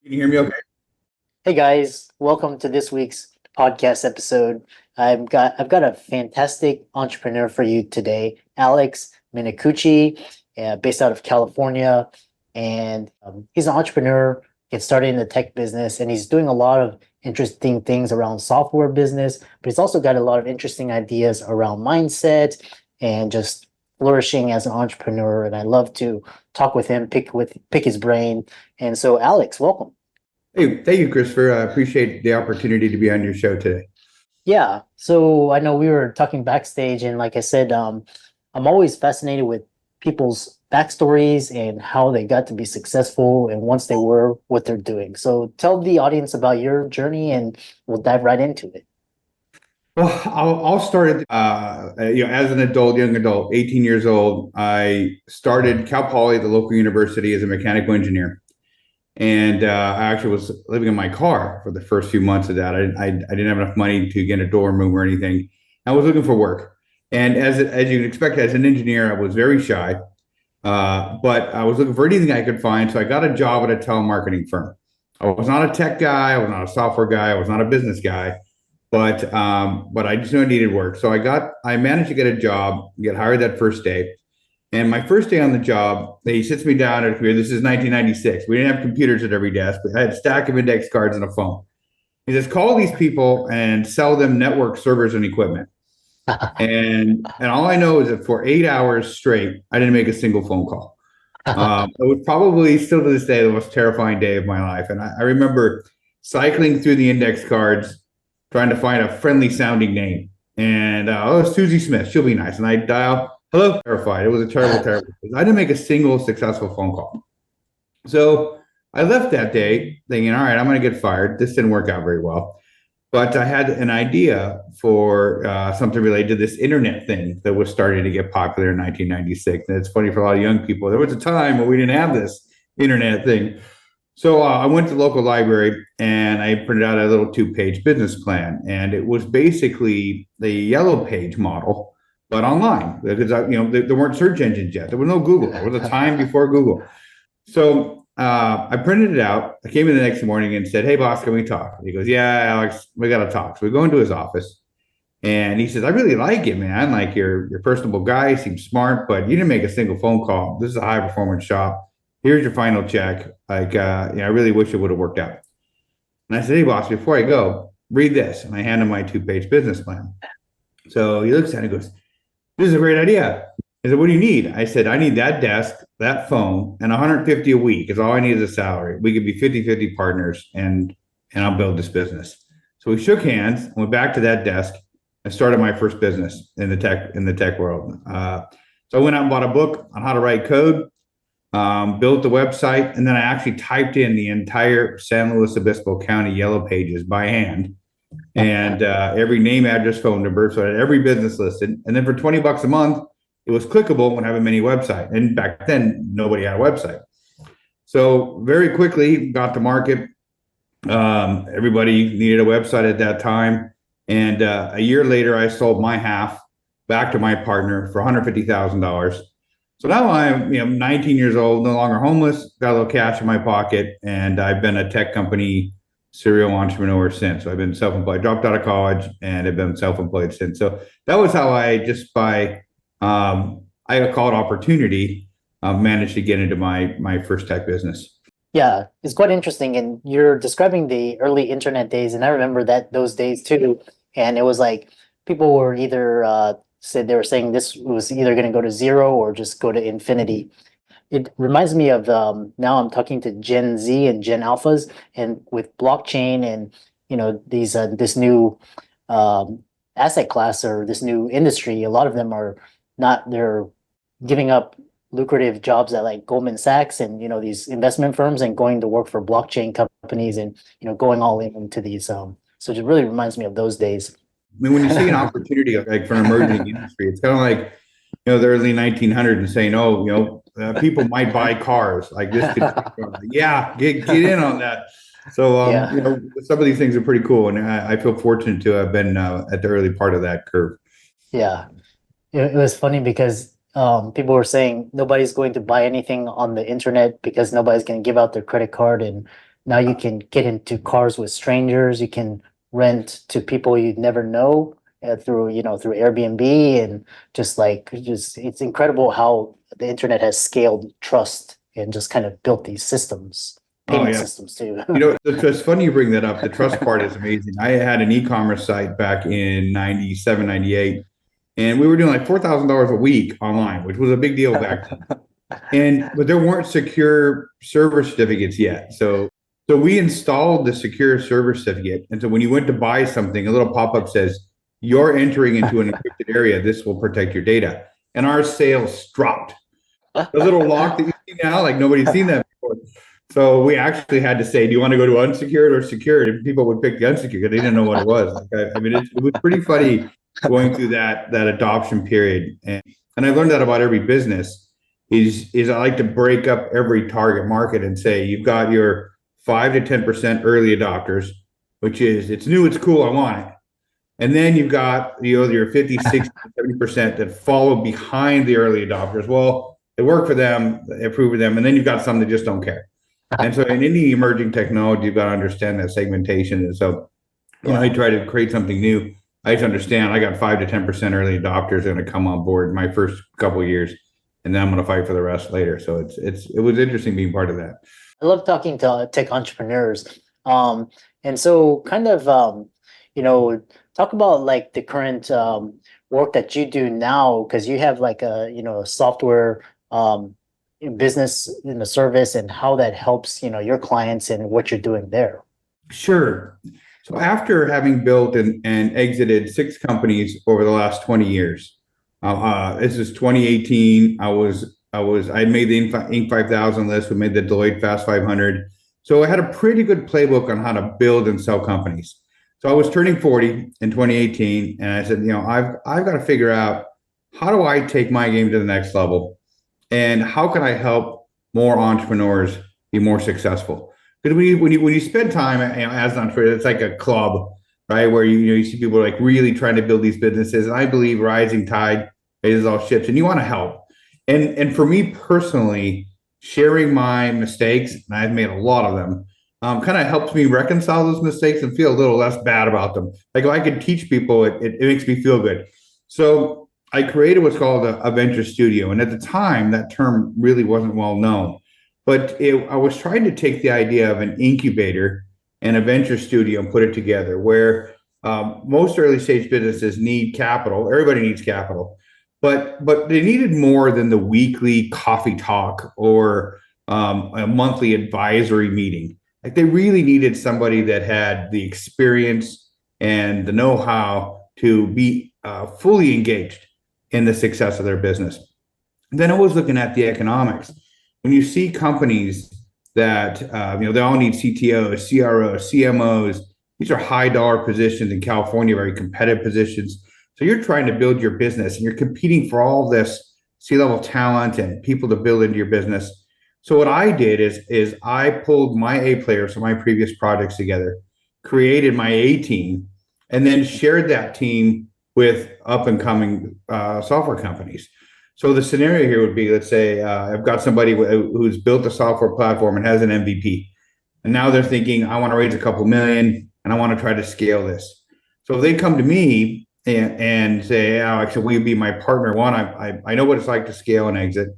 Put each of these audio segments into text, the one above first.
Can you hear me okay? Hey guys, welcome to this week's podcast episode. I've got a fantastic entrepreneur for you today, Alex Minicucci, based out of California, and he's an entrepreneur. Gets started in the tech business, and he's doing a lot of interesting things around software business. But he's also got a lot of interesting ideas around mindset and just flourishing as an entrepreneur. And I love to talk with him, pick his brain. And so, Alex, welcome. Hey, thank you, Christopher. I appreciate the opportunity to be on your show today. Yeah. So I know we were talking backstage, and like I said, I'm always fascinated with people's backstories and how they got to be successful, and once they were, what they're doing. So tell the audience about your journey, and we'll dive right into it. Well, I'll start as an adult, young adult, 18 years old. I started Cal Poly, the local university, as a mechanical engineer. And I actually was living in my car for the first few months of that. I didn't have enough money to get a dorm room or anything. I was looking for work. And as you can expect, as an engineer, I was very shy. But I was looking for anything I could find. So I got a job at a telemarketing firm. I was not a tech guy. I was not a software guy. I was not a business guy. But I just knew I needed work. So I managed to get a job, get hired that first day. And my first day on the job, he sits me down at a computer. This is 1996. We didn't have computers at every desk, but I had a stack of index cards and a phone. He says, call these people and sell them network servers and equipment. And all I know is that for 8 hours straight, I didn't make a single phone call. It was probably still to this day the most terrifying day of my life. And I remember cycling through the index cards, trying to find a friendly sounding name. And Susie Smith, she'll be nice. And I dial, hello, terrified. It was a terrible, terrible. I didn't make a single successful phone call. So I left that day thinking, all right, I'm going to get fired. This didn't work out very well. But I had an idea for something related to this internet thing that was starting to get popular in 1996. And it's funny for a lot of young people. There was a time when we didn't have this internet thing. So I went to the local library and I printed out a little 2-page business plan. And it was basically the yellow page model, but online, because there weren't search engines yet. There was no Google. There was a time before Google. So I printed it out. I came in the next morning and said, hey, boss, can we talk? He goes, yeah, Alex, we got to talk. So we go into his office and he says, I really like it, man. Like you're a personable guy, seems smart, but you didn't make a single phone call. This is a high performance shop. Here's your final check. Like, I really wish it would have worked out. And I said, hey, boss, before I go, read this. And I hand him my 2-page business plan. So he looks at it and goes, this is a great idea. He said, what do you need? I said, I need that desk, that phone, and 150 a week is all I need is a salary. We could be 50-50 partners and I'll build this business. So we shook hands, went back to that desk, and started my first business in the tech world. So I went out and bought a book on how to write code, built the website, and then I actually typed in the entire San Luis Obispo County Yellow Pages by hand, and every name, address, phone number, so I had every business listed. And then for $20 a month, it was clickable when I have a mini website. And back then, nobody had a website. So very quickly got to market. Everybody needed a website at that time. And a year later, I sold my half back to my partner for $150,000. So now I'm 19 years old, no longer homeless, got a little cash in my pocket, and I've been a tech company serial entrepreneur since. So I've been self-employed, dropped out of college, and have been self-employed since. So that was how I I call it opportunity, managed to get into my first tech business. Yeah, it's quite interesting. And you're describing the early internet days, and I remember those days too. And it was like people were either said they were saying this was either going to go to zero or just go to infinity. It reminds me of now I'm talking to Gen Z and Gen Alphas, and with blockchain and these this new um, asset class or this new industry, a lot of them are not they're giving up lucrative jobs at like Goldman Sachs and these investment firms and going to work for blockchain companies and going all in into these so it really reminds me of those days. I mean, when you see an opportunity like for an emerging industry, it's kind of like the early 1900s and saying, oh, people might buy cars like this. Yeah, get in on that. So, Yeah. some of these things are pretty cool, and I feel fortunate to have been at the early part of that curve. Yeah. It was funny because people were saying nobody's going to buy anything on the internet because nobody's going to give out their credit card, and Now you can get into cars with strangers. You can rent to people you'd never know through, through Airbnb, and just it's incredible how the internet has scaled trust and just kind of built these systems, Oh payment yeah. systems too. It's funny you bring that up. The trust part is amazing. I had an e-commerce site back in 97, 98, and we were doing like $4,000 a week online, which was a big deal back then. But there weren't secure server certificates yet. So we installed the secure server certificate. And so when you went to buy something, a little pop-up says, you're entering into an encrypted area. This will protect your data. And our sales dropped. The little lock that you see now, like nobody's seen that before. So we actually had to say, do you want to go to unsecured or secured? And people would pick the unsecured because they didn't know what it was. I mean, it was pretty funny going through that adoption period. And I learned that about every business is I like to break up every target market and say, you've got your 5 to 10% early adopters, which is it's new, it's cool, I want it. And then you've got your 50, 60, 70% that follow behind the early adopters. Well, it worked for them, it proved for them, and then you've got some that just don't care. And so in any emerging technology, you've got to understand that segmentation. And so when I try to create something new, I just understand I got 5 to 10% early adopters are going to come on board my first couple of years, and then I'm going to fight for the rest later. So it was interesting being part of that. I love talking to tech entrepreneurs. And so kind of, talk about like the current work that you do now, because you have like a software business in the service, and how that helps, your clients and what you're doing there. Sure. So after having built and exited 6 companies over the last 20 years, this is 2018. I made the Inc. 5000 list. We made the Deloitte Fast 500. So I had a pretty good playbook on how to build and sell companies. So I was turning 40 in 2018, and I said, I've got to figure out, how do I take my game to the next level, and how can I help more entrepreneurs be more successful? Because when you spend time as an entrepreneur, it's like a club, right? Where you see people like really trying to build these businesses, and I believe rising tide raises all ships, and you want to help. And for me personally, sharing my mistakes, and I've made a lot of them, kind of helps me reconcile those mistakes and feel a little less bad about them. Like if I could teach people, it makes me feel good. So I created what's called a venture studio. And at the time, that term really wasn't well known. But I was trying to take the idea of an incubator and a venture studio and put it together, where most early stage businesses need capital. Everybody needs capital. But they needed more than the weekly coffee talk or a monthly advisory meeting. Like they really needed somebody that had the experience and the know-how to be fully engaged in the success of their business. And then I was looking at the economics. When you see companies that they all need CTOs, CROs, CMOs, these are high dollar positions in California, very competitive positions. So you're trying to build your business, and you're competing for all this C-level talent and people to build into your business. So what I did is I pulled my A players from my previous projects together, created my A team, and then shared that team with up and coming software companies. So the scenario here would be, let's say I've got somebody who's built a software platform and has an MVP, and now they're thinking, I want to raise a couple million and I want to try to scale this. So if they come to me and say, Alex, will you be my partner? One, I know what it's like to scale and exit.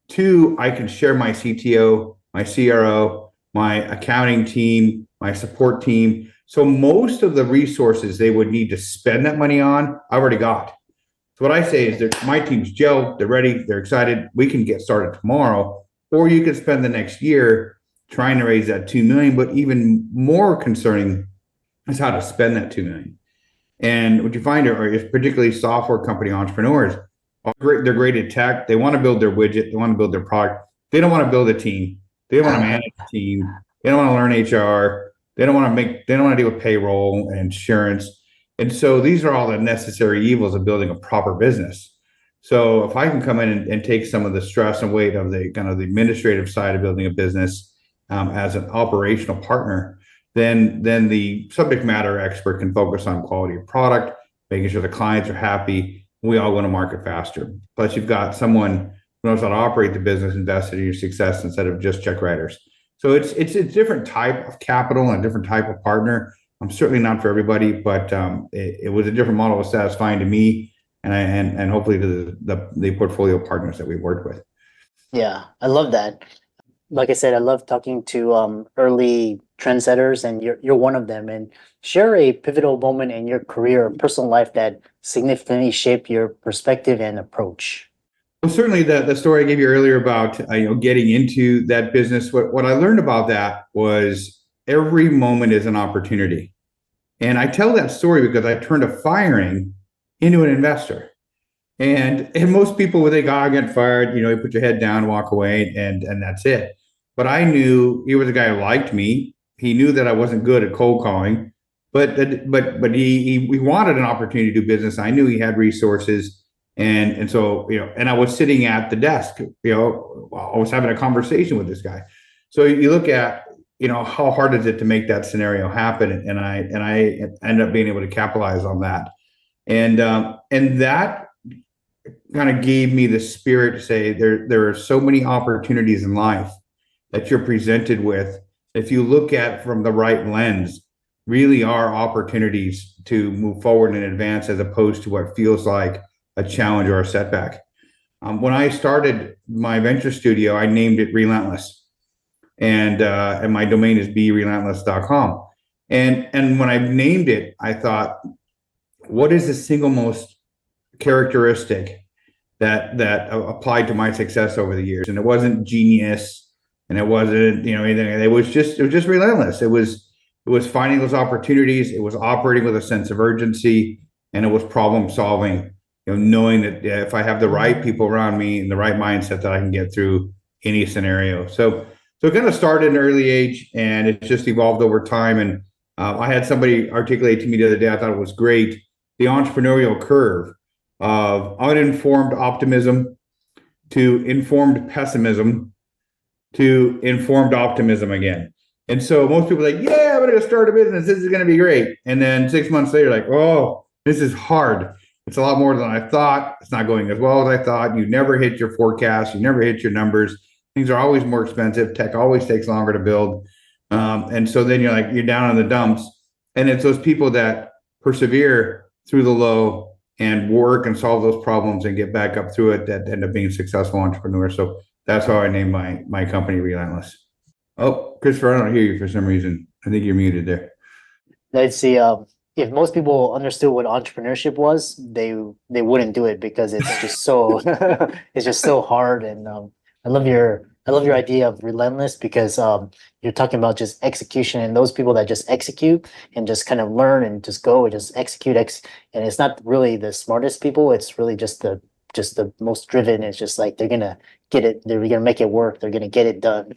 2, I can share my CTO, my CRO, my accounting team, my support team. So most of the resources they would need to spend that money on, I've already got. So what I say is that my team's gelled, they're ready, they're excited. We can get started tomorrow, or you could spend the next year trying to raise that 2 million. But even more concerning is how to spend that 2 million. And what you find is particularly software company entrepreneurs, they're great at tech. They want to build their widget. They want to build their product. They don't want to build a team. They don't want to manage a team. They don't want to learn HR. They don't want to deal with payroll and insurance. And so these are all the necessary evils of building a proper business. So if I can come in and take some of the stress and weight of the kind of the administrative side of building a business as an operational partner, then the subject matter expert can focus on quality of product, making sure the clients are happy. We all want to market faster. Plus, you've got someone who knows how to operate the business, invested in your success instead of just check writers. So it's a different type of capital and a different type of partner. I'm certainly not for everybody, but it was a different model. It was satisfying to me, and hopefully to the portfolio partners that we worked with. Yeah, I love that. Like I said, I love talking to early trendsetters, and you're one of them. And share a pivotal moment in your career or personal life that significantly shaped your perspective and approach. Well, certainly the story I gave you earlier about getting into that business. What I learned about that was every moment is an opportunity, and I tell that story because I turned a firing into an investor. And most people would think, oh, I get fired, you put your head down, walk away, and that's it. But I knew he was a guy who liked me. He knew that I wasn't good at cold calling, but he wanted an opportunity to do business. I knew he had resources, and so and I was sitting at the desk, I was having a conversation with this guy. So you look at how hard is it to make that scenario happen, and I ended up being able to capitalize on that, and that kind of gave me the spirit to say there are so many opportunities in life that you're presented with. If you look at from the right lens, really are opportunities to move forward and advance as opposed to what feels like a challenge or a setback. When I started my venture studio, I named it Relentless, and my domain is berelentless.com. And when I named it, I thought, what is the single most characteristic that applied to my success over the years? And it wasn't genius, and it wasn't anything. It was just relentless. It was finding those opportunities. It was operating with a sense of urgency, and it was problem solving. Knowing that if I have the right people around me and the right mindset, that I can get through any scenario. So it kind of started at an early age, and it just evolved over time. And I had somebody articulate to me the other day, I thought it was great, the entrepreneurial curve of uninformed optimism to informed pessimism to informed optimism again. And so most people are like, yeah, I'm going to start a business. This is going to be great. And then 6 months later, like, oh, this is hard. It's a lot more than I thought. It's not going as well as I thought. You never hit your forecast. You never hit your numbers. Things are always more expensive. Tech always takes longer to build. And so then you're down in the dumps. And it's those people that persevere through the low and work and solve those problems and get back up through it that end up being successful entrepreneurs. So that's how I named my company Relentless. Oh, Christopher, I don't hear you for some reason. I think you're muted there. Let's see. If most people understood what entrepreneurship was, they wouldn't do it because it's just so it's just so hard. And I love your idea of relentless because you're talking about just execution, and those people that just execute and just kind of learn and just go and just execute and it's not really the smartest people. It's really just the most driven. It's just like they're gonna get it. They're gonna make it work. They're gonna get it done.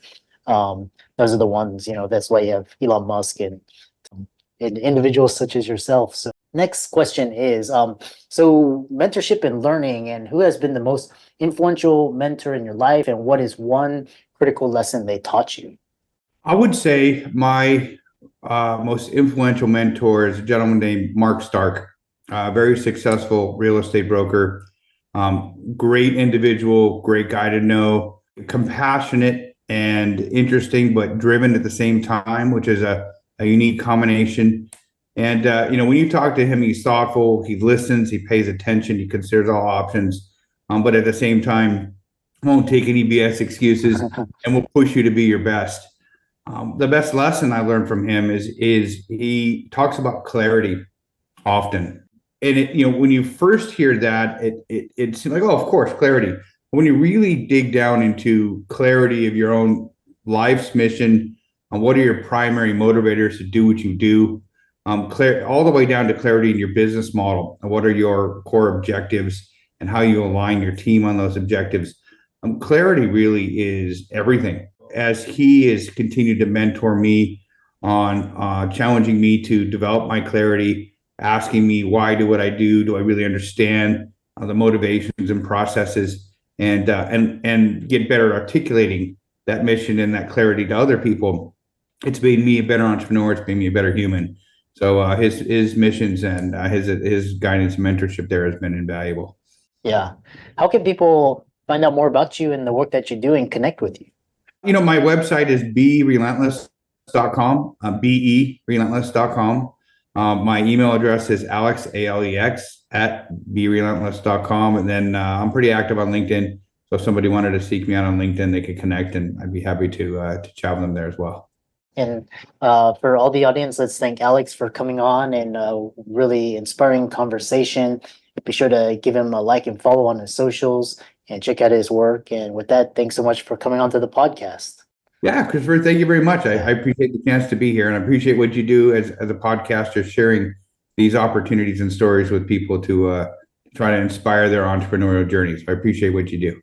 Those are the ones. That's why you have Elon Musk and individuals such as yourself. So next question is, so mentorship and learning, and who has been the most influential mentor in your life, and what is one critical lesson they taught you? I would say my most influential mentor is a gentleman named Mark Stark, very successful real estate broker, great individual, great guy to know, compassionate and interesting, but driven at the same time, which is a unique combination. And when you talk to him, he's thoughtful, he listens, he pays attention, he considers all options, but at the same time, won't take any BS excuses and will push you to be your best. The best lesson I learned from him is he talks about clarity often. And when you first hear that, it seems like, oh, of course, clarity. When you really dig down into clarity of your own life's mission, and what are your primary motivators to do what you do, all the way down to clarity in your business model, and what are your core objectives and how you align your team on those objectives. Clarity really is everything. As he has continued to mentor me on challenging me to develop my clarity, asking me why do what I do? Do I really understand the motivations and processes, and get better at articulating that mission and that clarity to other people? It's made me a better entrepreneur. It's made me a better human. So his missions and his guidance and mentorship there has been invaluable. Yeah. How can people find out more about you and the work that you do and connect with you? My website is berelentless.com, berelentless.com. My email address is Alex, Alex, at berelentless.com. And then I'm pretty active on LinkedIn. So if somebody wanted to seek me out on LinkedIn, they could connect, and I'd be happy to chat with them there as well. And for all the audience, let's thank Alex for coming on and really inspiring conversation. Be sure to give him a like and follow on his socials and check out his work. And with that, thanks so much for coming on to the podcast. Yeah, Christopher, thank you very much. I appreciate the chance to be here, and I appreciate what you do as a podcaster, sharing these opportunities and stories with people to try to inspire their entrepreneurial journeys. I appreciate what you do.